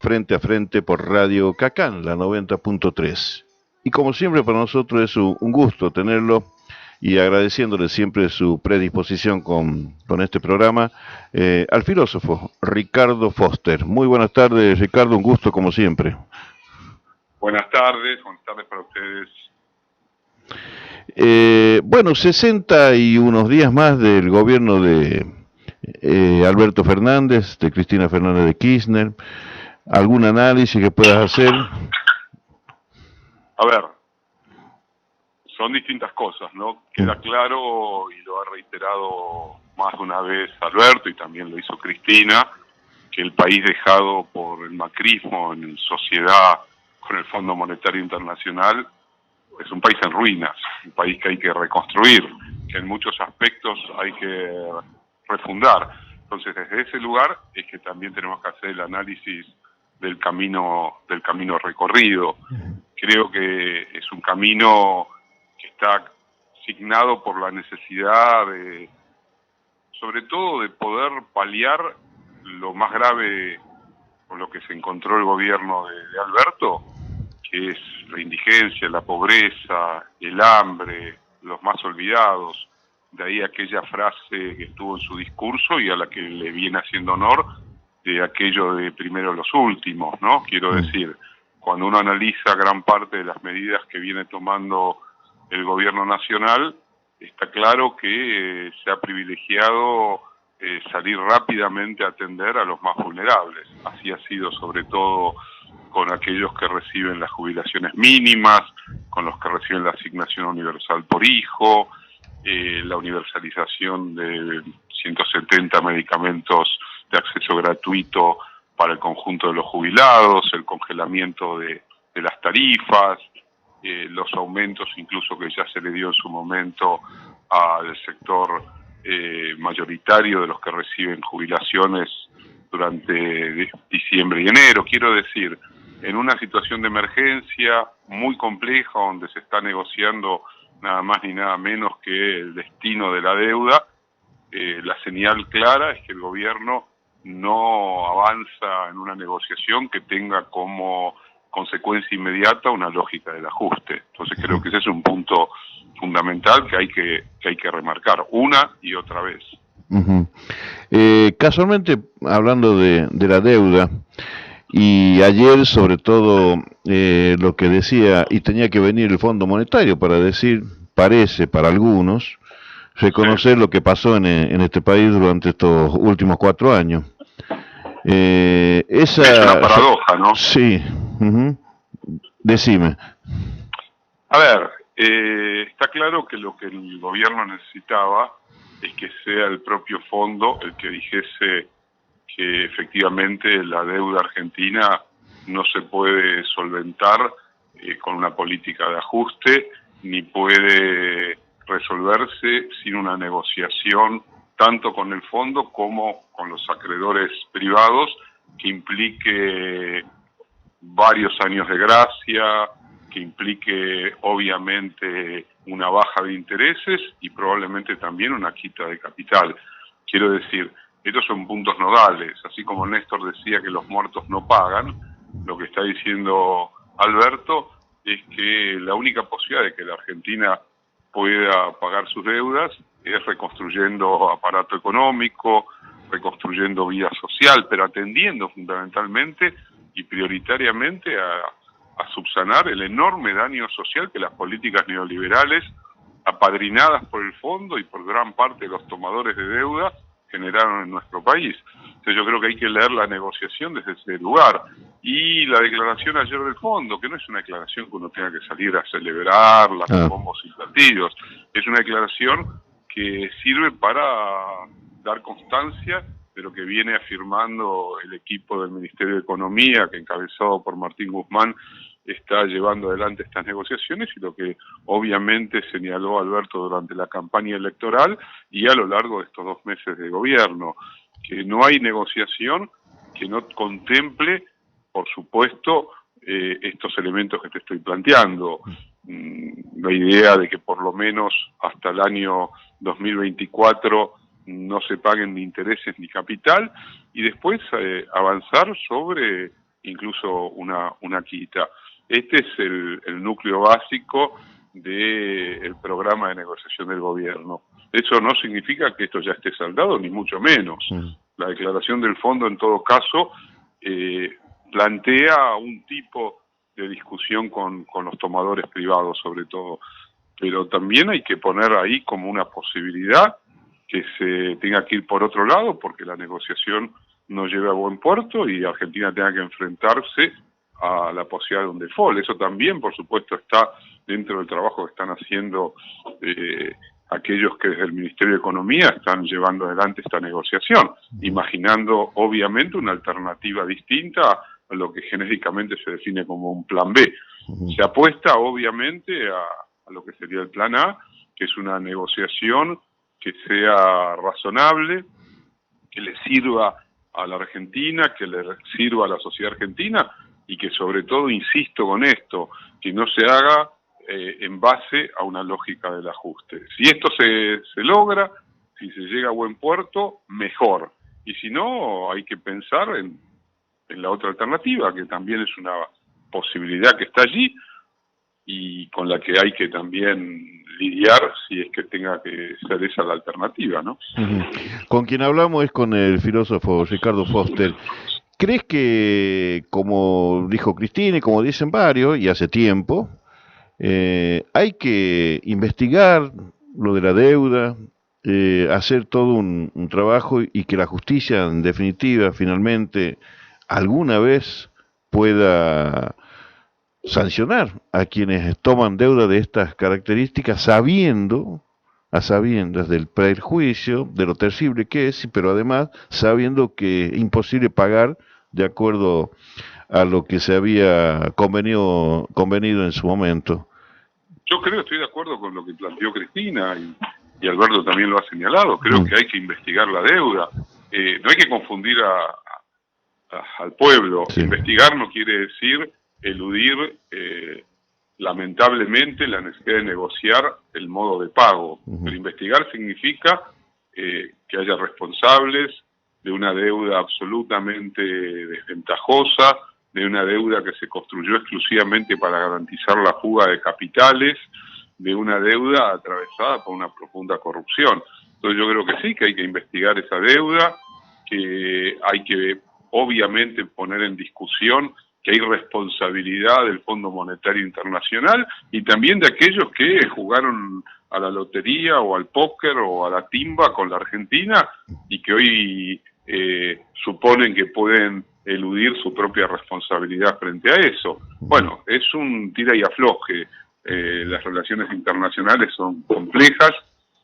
Frente a frente por Radio Cacán, la 90.3. Y como siempre para nosotros es un gusto tenerlo y agradeciéndole siempre su predisposición con este programa al filósofo Ricardo Foster. Muy buenas tardes, Ricardo, un gusto como siempre. Buenas tardes para ustedes. Bueno, 60 y unos días más del gobierno de Alberto Fernández, de Cristina Fernández de Kirchner. ¿Algún análisis que puedas hacer? A ver, son distintas cosas, ¿no? Queda claro, y lo ha reiterado más de una vez Alberto, y también lo hizo Cristina, que el país dejado por el macrismo en sociedad con el Fondo Monetario Internacional es un país en ruinas, un país que hay que reconstruir, que en muchos aspectos hay que refundar. Entonces, desde ese lugar es que también tenemos que hacer el análisis del camino recorrido. Creo que es un camino que está signado por la necesidad de, sobre todo, de poder paliar lo más grave con lo que se encontró el gobierno de Alberto, que es la indigencia, la pobreza, el hambre, los más olvidados. De ahí aquella frase que estuvo en su discurso y a la que le viene haciendo honor, de aquello de primero los últimos, ¿no? Quiero decir, cuando uno analiza gran parte de las medidas que viene tomando el gobierno nacional, está claro que se ha privilegiado salir rápidamente a atender a los más vulnerables. Así ha sido sobre todo con aquellos que reciben las jubilaciones mínimas, con los que reciben la asignación universal por hijo, la universalización de 170 medicamentos de acceso gratuito para el conjunto de los jubilados, el congelamiento de las tarifas, los aumentos incluso que ya se le dio en su momento al sector mayoritario de los que reciben jubilaciones durante diciembre y enero. Quiero decir, en una situación de emergencia muy compleja donde se está negociando nada más ni nada menos que el destino de la deuda, la señal clara es que el gobierno no avanza en una negociación que tenga como consecuencia inmediata una lógica del ajuste. Entonces creo que ese es un punto fundamental que hay que remarcar una y otra vez. Casualmente, hablando de la deuda, y ayer sobre todo lo que decía, y tenía que venir el Fondo Monetario para decir, parece para algunos, reconocer lo que pasó en este país durante estos últimos 4 años. Es una paradoja, ¿no? Sí. Decime. A ver, está claro que lo que el gobierno necesitaba es que sea el propio fondo el que dijese que efectivamente la deuda argentina no se puede solventar con una política de ajuste, ni puede resolverse sin una negociación tanto con el fondo como con los acreedores privados, que implique varios años de gracia, que implique obviamente una baja de intereses y probablemente también una quita de capital. Quiero decir, estos son puntos nodales, así como Néstor decía que los muertos no pagan, lo que está diciendo Alberto es que la única posibilidad de que la Argentina pueda pagar sus deudas es reconstruyendo aparato económico, reconstruyendo vida social, pero atendiendo fundamentalmente y prioritariamente a subsanar el enorme daño social que las políticas neoliberales, apadrinadas por el fondo y por gran parte de los tomadores de deuda, generaron en nuestro país. Entonces yo creo que hay que leer la negociación desde ese lugar. Y la declaración ayer del fondo, que no es una declaración que uno tenga que salir a celebrarla con bombos y platillos, es una declaración que sirve para dar constancia de lo que viene afirmando el equipo del Ministerio de Economía, que encabezado por Martín Guzmán está llevando adelante estas negociaciones, y lo que obviamente señaló Alberto durante la campaña electoral y a lo largo de estos 2 meses de gobierno, que no hay negociación que no contemple, por supuesto, estos elementos que te estoy planteando. La idea de que por lo menos hasta el año 2024 no se paguen ni intereses ni capital, y después avanzar sobre incluso una quita. Este es el núcleo básico del programa de negociación del gobierno. Eso no significa que esto ya esté saldado, ni mucho menos. La declaración del fondo, en todo caso, plantea un tipo de discusión con los tomadores privados, sobre todo. Pero también hay que poner ahí como una posibilidad que se tenga que ir por otro lado, porque la negociación no lleve a buen puerto y Argentina tenga que enfrentarse a la posibilidad de un default. Eso también, por supuesto, está dentro del trabajo que están haciendo aquellos que desde el Ministerio de Economía están llevando adelante esta negociación, imaginando obviamente una alternativa distinta a lo que genéricamente se define como un plan B. Se apuesta obviamente a lo que sería el plan A, que es una negociación que sea razonable, que le sirva a la Argentina, que le sirva a la sociedad argentina y que sobre todo, insisto con esto, que no se haga en base a una lógica del ajuste. Si esto se logra, si se llega a buen puerto, mejor. Y si no, hay que pensar en la otra alternativa, que también es una posibilidad que está allí y con la que hay que también lidiar si es que tenga que ser esa la alternativa, ¿no? Con quien hablamos es con el filósofo Ricardo Foster. ¿Crees que, como dijo Cristina y como dicen varios, y hace tiempo, hay que investigar lo de la deuda, hacer todo un trabajo y que la justicia, en definitiva, finalmente, alguna vez pueda sancionar a quienes toman deuda de estas características, a sabiendas del prejuicio, de lo terrible que es, pero además sabiendo que es imposible pagar de acuerdo a lo que se había convenido en su momento? Yo estoy de acuerdo con lo que planteó Cristina y Alberto también lo ha señalado. Creo que hay que investigar la deuda. No hay que confundir al pueblo. Sí. Investigar no quiere decir eludir lamentablemente la necesidad de negociar el modo de pago. Pero investigar significa que haya responsables de una deuda absolutamente desventajosa, de una deuda que se construyó exclusivamente para garantizar la fuga de capitales, de una deuda atravesada por una profunda corrupción. Entonces yo creo que sí, que hay que investigar esa deuda, que hay que obviamente poner en discusión que hay responsabilidad del Fondo Monetario Internacional y también de aquellos que jugaron a la lotería o al póker o a la timba con la Argentina y que hoy suponen que pueden eludir su propia responsabilidad frente a eso. Bueno, es un tira y afloje. Las relaciones internacionales son complejas,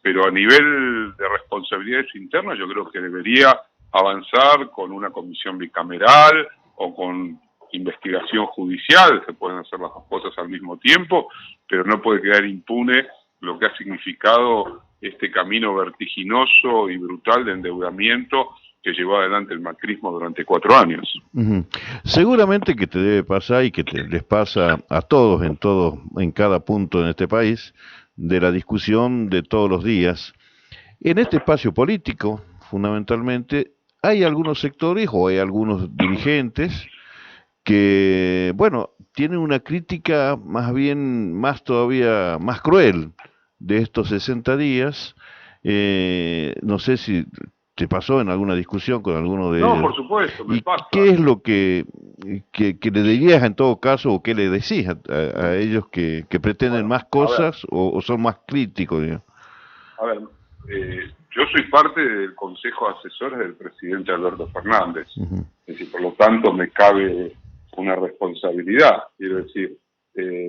pero a nivel de responsabilidades internas yo creo que debería avanzar con una comisión bicameral o con investigación judicial. Se pueden hacer las dos cosas al mismo tiempo, pero no puede quedar impune lo que ha significado este camino vertiginoso y brutal de endeudamiento que llevó adelante el macrismo durante 4 años. Seguramente que te debe pasar y que les pasa a todos en cada punto en este país de la discusión de todos los días. En este espacio político, fundamentalmente, hay algunos sectores o hay algunos dirigentes que, bueno, tienen una crítica todavía más cruel de estos 60 días. No sé si te pasó en alguna discusión con alguno de ellos. No, por supuesto, me pasa. ¿Qué es lo que le dirías en todo caso o qué le decís a ellos que pretenden más cosas o son más críticos, digamos? A ver, yo soy parte del Consejo de Asesores del presidente Alberto Fernández. Es decir, por lo tanto me cabe una responsabilidad. Quiero decir,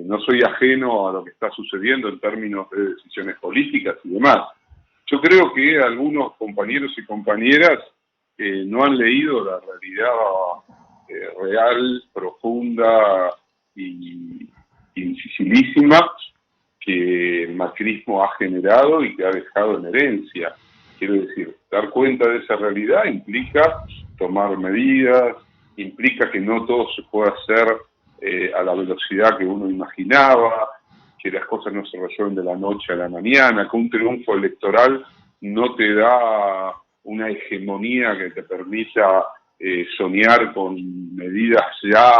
no soy ajeno a lo que está sucediendo en términos de decisiones políticas y demás. Yo creo que algunos compañeros y compañeras no han leído la realidad real, profunda y dificilísima que el macrismo ha generado y que ha dejado en herencia. Quiero decir, dar cuenta de esa realidad implica tomar medidas, implica que no todo se puede hacer a la velocidad que uno imaginaba, que las cosas no se resuelven de la noche a la mañana, que un triunfo electoral no te da una hegemonía que te permita soñar con medidas ya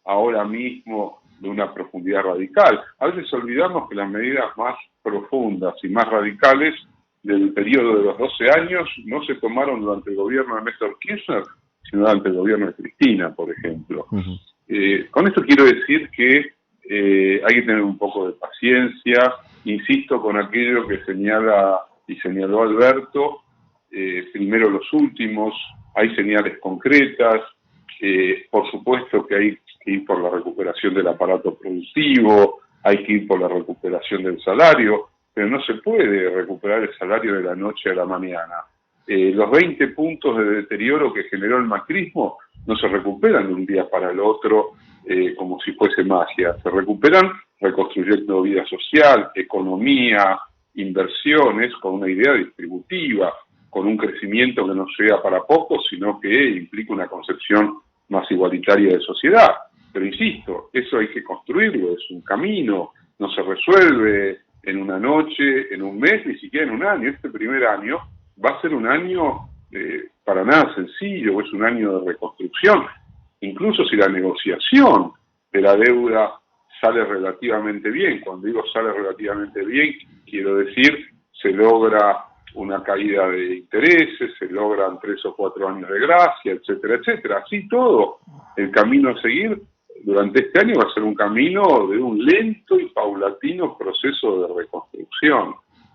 ahora mismo de una profundidad radical. A veces olvidamos que las medidas más profundas y más radicales del periodo de los 12 años no se tomaron durante el gobierno de Néstor Kirchner, sino durante el gobierno de Cristina, por ejemplo. Con esto quiero decir que hay que tener un poco de paciencia. Insisto con aquello que señala y señaló Alberto, primero los últimos, hay señales concretas, por supuesto que hay que ir por la recuperación del aparato productivo, hay que ir por la recuperación del salario, pero no se puede recuperar el salario de la noche a la mañana. Los 20 puntos de deterioro que generó el macrismo no se recuperan de un día para el otro como si fuese magia, se recuperan reconstruyendo vida social, economía, inversiones, con una idea distributiva, con un crecimiento que no sea para pocos, sino que implica una concepción más igualitaria de sociedad. Pero insisto, eso hay que construirlo, es un camino, no se resuelve en una noche, en un mes, ni siquiera en un año. Este primer año va a ser un año para nada sencillo, es un año de reconstrucción. Incluso si la negociación de la deuda sale relativamente bien, cuando digo sale relativamente bien, quiero decir, se logra una caída de intereses, se logran 3 o 4 años de gracia, etcétera, etcétera. Así todo, el camino a seguir durante este año va a ser un camino de un lento y paulatino proceso de reconstrucción.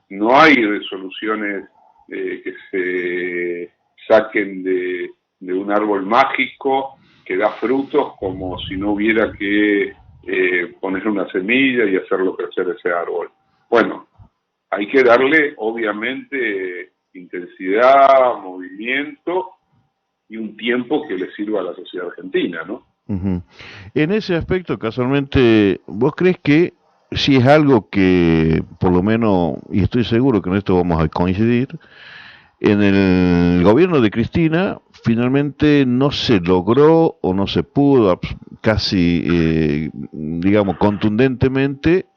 No hay resoluciones que se saquen de un árbol mágico que da frutos como si no hubiera que poner una semilla y hacerlo crecer ese árbol. Bueno, hay que darle, obviamente, intensidad, movimiento y un tiempo que le sirva a la sociedad argentina, ¿no? En ese aspecto, casualmente, ¿vos crees que si es algo que, por lo menos, y estoy seguro que en esto vamos a coincidir, en el gobierno de Cristina finalmente no se logró o no se pudo casi, digamos, contundentemente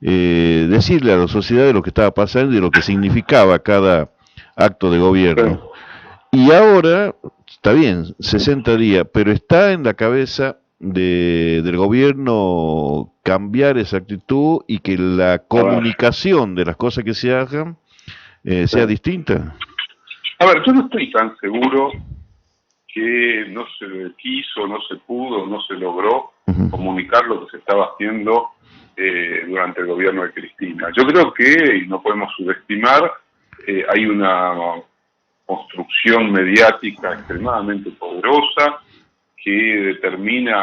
decirle a la sociedad de lo que estaba pasando y de lo que significaba cada acto de gobierno? Y ahora, está bien, 60 días, pero está en la cabeza del gobierno cambiar esa actitud y que la comunicación de las cosas que se hagan sea distinta. A ver, yo no estoy tan seguro que no se quiso, no se pudo, no se logró comunicar lo que se estaba haciendo durante el gobierno de Cristina. Yo creo que, y no podemos subestimar, hay una construcción mediática extremadamente poderosa que determina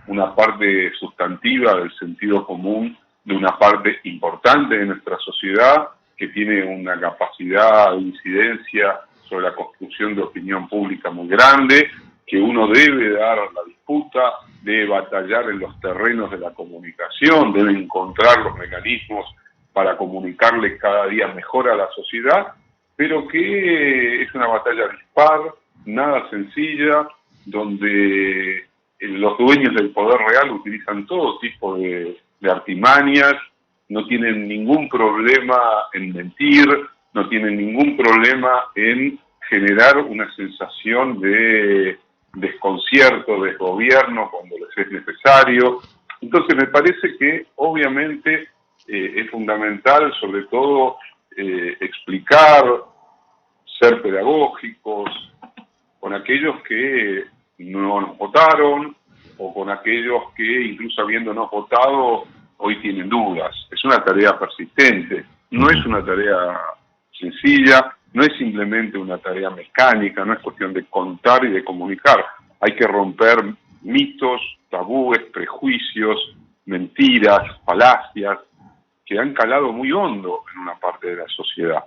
una parte sustantiva del sentido común de una parte importante de nuestra sociedad, que tiene una capacidad de incidencia sobre la construcción de opinión pública muy grande, que uno debe dar la disputa, debe batallar en los terrenos de la comunicación, debe encontrar los mecanismos para comunicarle cada día mejor a la sociedad, pero que es una batalla dispar, nada sencilla, donde los dueños del poder real utilizan todo tipo de artimañas, no tienen ningún problema en mentir, no tienen ningún problema en generar una sensación de desconcierto, desgobierno cuando les es necesario. Entonces me parece que obviamente es fundamental sobre todo explicar, ser pedagógicos con aquellos que no nos votaron o con aquellos que incluso habiéndonos votado hoy tienen dudas. Es una tarea persistente, no es una tarea sencilla, no es simplemente una tarea mecánica, no es cuestión de contar y de comunicar. Hay que romper mitos, tabúes, prejuicios, mentiras, falacias, que han calado muy hondo en una parte de la sociedad.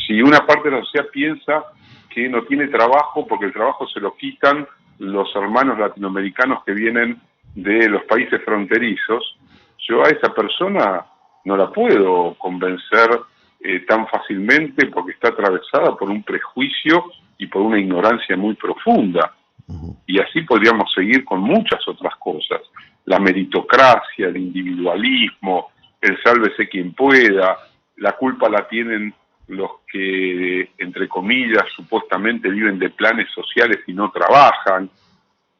Si una parte de la sociedad piensa que no tiene trabajo porque el trabajo se lo quitan los hermanos latinoamericanos que vienen de los países fronterizos, yo a esa persona no la puedo convencer tan fácilmente porque está atravesada por un prejuicio y por una ignorancia muy profunda. Y así podríamos seguir con muchas otras cosas. La meritocracia, el individualismo, el sálvese quien pueda, la culpa la tienen los que, entre comillas, supuestamente viven de planes sociales y no trabajan.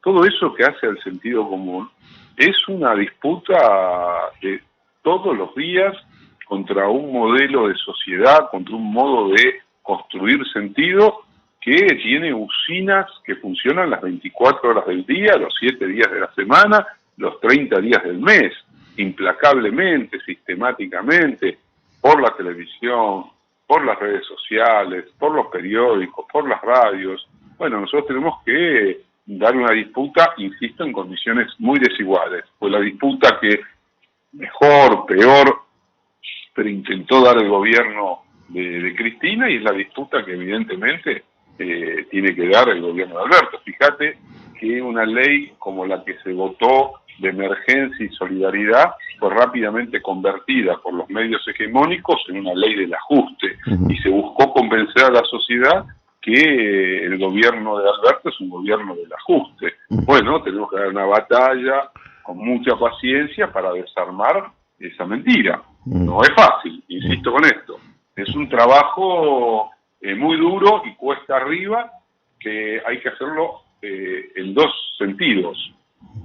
Todo eso que hace al sentido común es una disputa de todos los días contra un modelo de sociedad, contra un modo de construir sentido que tiene usinas que funcionan las 24 horas del día, los 7 días de la semana, los 30 días del mes, implacablemente, sistemáticamente, por la televisión, por las redes sociales, por los periódicos, por las radios. Bueno, nosotros tenemos que dar una disputa, insisto, en condiciones muy desiguales. Fue la disputa que mejor, peor, pero intentó dar el gobierno de Cristina, y es la disputa que evidentemente tiene que dar el gobierno de Alberto. Fíjate que una ley como la que se votó de emergencia y solidaridad fue rápidamente convertida por los medios hegemónicos en una ley del ajuste, y se buscó convencer a la sociedad que el gobierno de Alberto es un gobierno del ajuste. Bueno, tenemos que dar una batalla con mucha paciencia para desarmar esa mentira. No es fácil, insisto con esto. Es un trabajo muy duro y cuesta arriba, que hay que hacerlo en dos sentidos: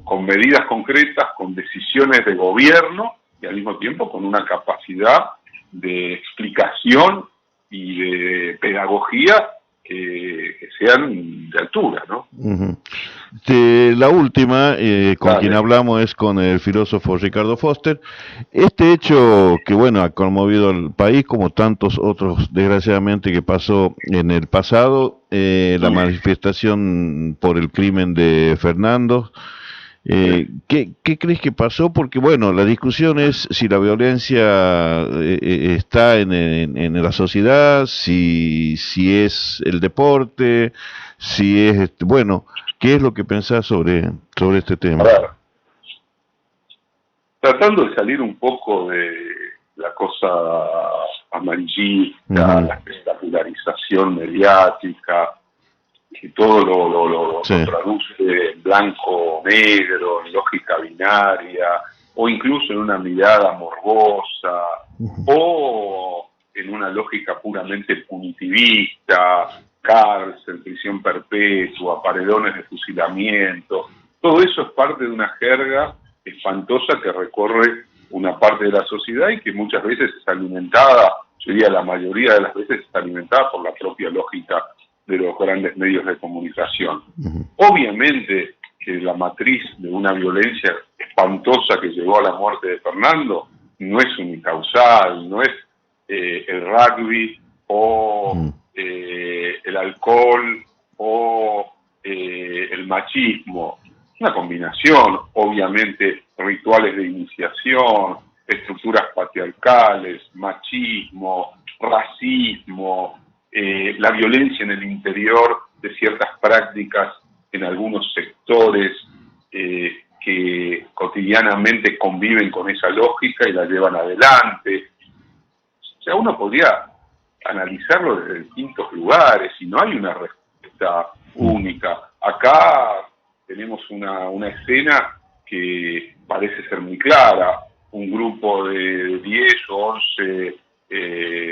con medidas concretas, con decisiones de gobierno, y al mismo tiempo con una capacidad de explicación y de pedagogía que sean de altura, ¿no? La última, con quien hablamos, es con el filósofo Ricardo Foster. Este hecho que, bueno, ha conmovido al país, como tantos otros, desgraciadamente, que pasó en el pasado, la manifestación por el crimen de Fernando. ¿Qué crees que pasó? Porque, bueno, la discusión es si la violencia está en la sociedad, si es el deporte, si es, bueno, ¿qué es lo que pensás sobre este tema? A ver, tratando de salir un poco de la cosa amarillista, la espectacularización mediática, que todo lo traduce en blanco, negro, en lógica binaria, o incluso en una mirada morbosa, o en una lógica puramente punitivista, cárcel, prisión perpetua, paredones de fusilamiento. Todo eso es parte de una jerga espantosa que recorre una parte de la sociedad y que muchas veces es alimentada, yo diría la mayoría de las veces está alimentada por la propia lógica de los grandes medios de comunicación. Obviamente que la matriz de una violencia espantosa que llevó a la muerte de Fernando no es unicausal, no es el rugby o el alcohol o el machismo. Es una combinación, obviamente, rituales de iniciación, estructuras patriarcales, machismo, racismo, la violencia en el interior de ciertas prácticas en algunos sectores que cotidianamente conviven con esa lógica y la llevan adelante. O sea, uno podría analizarlo desde distintos lugares y no hay una respuesta única. Acá tenemos una escena que parece ser muy clara: un grupo de 10 o 11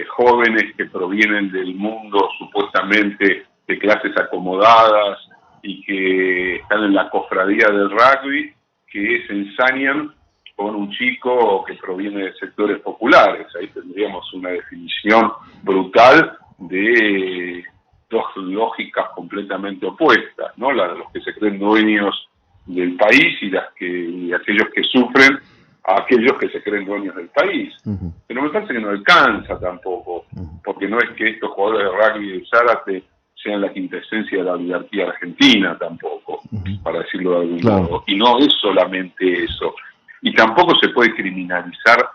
jóvenes que provienen del mundo supuestamente de clases acomodadas y que están en la cofradía del rugby, que se ensañan con un chico que proviene de sectores populares. Ahí tendríamos una definición brutal de dos lógicas completamente opuestas, ¿no? La de los que se creen dueños del país y aquellos que sufren a aquellos que se creen dueños del país. Pero me parece que no alcanza tampoco, porque no es que estos jugadores de rugby de Zárate sean la quintesencia de la oligarquía argentina tampoco, para decirlo de algún modo. Y no es solamente eso. Y tampoco se puede criminalizar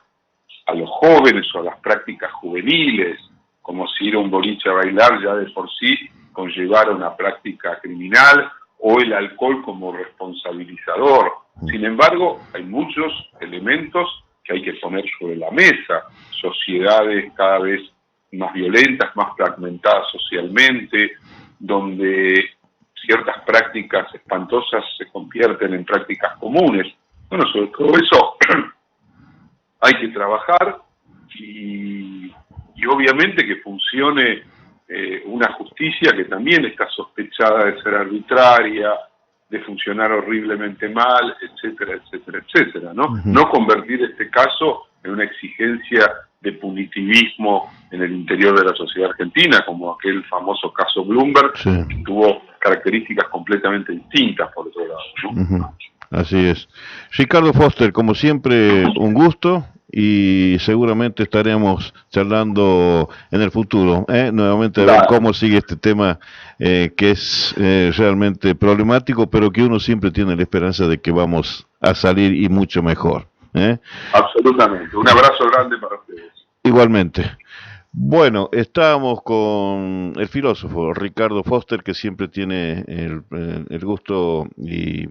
a los jóvenes o a las prácticas juveniles, como si ir a un boliche a bailar ya de por sí conllevara una práctica criminal, o el alcohol como responsabilizador. Sin embargo, hay muchos elementos que hay que poner sobre la mesa. Sociedades cada vez más violentas, más fragmentadas socialmente, donde ciertas prácticas espantosas se convierten en prácticas comunes. Bueno, sobre todo eso hay que trabajar, y y obviamente que funcione una justicia que también está sospechada de ser arbitraria, de funcionar horriblemente mal, etcétera, etcétera, etcétera, ¿no? Uh-huh. No convertir este caso en una exigencia de punitivismo en el interior de la sociedad argentina, como aquel famoso caso Bloomberg, sí, que tuvo características completamente distintas, por otro lado, ¿no? Uh-huh. Así es. Ricardo Foster, como siempre, un gusto, y seguramente estaremos charlando en el futuro, nuevamente a ver cómo sigue este tema que es realmente problemático, pero que uno siempre tiene la esperanza de que vamos a salir y mucho mejor. Absolutamente. Un abrazo grande para ustedes. Igualmente. Bueno, estábamos con el filósofo Ricardo Foster, que siempre tiene el gusto y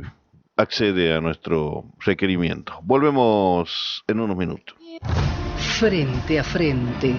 accede a nuestro requerimiento. Volvemos en unos minutos. Frente a frente.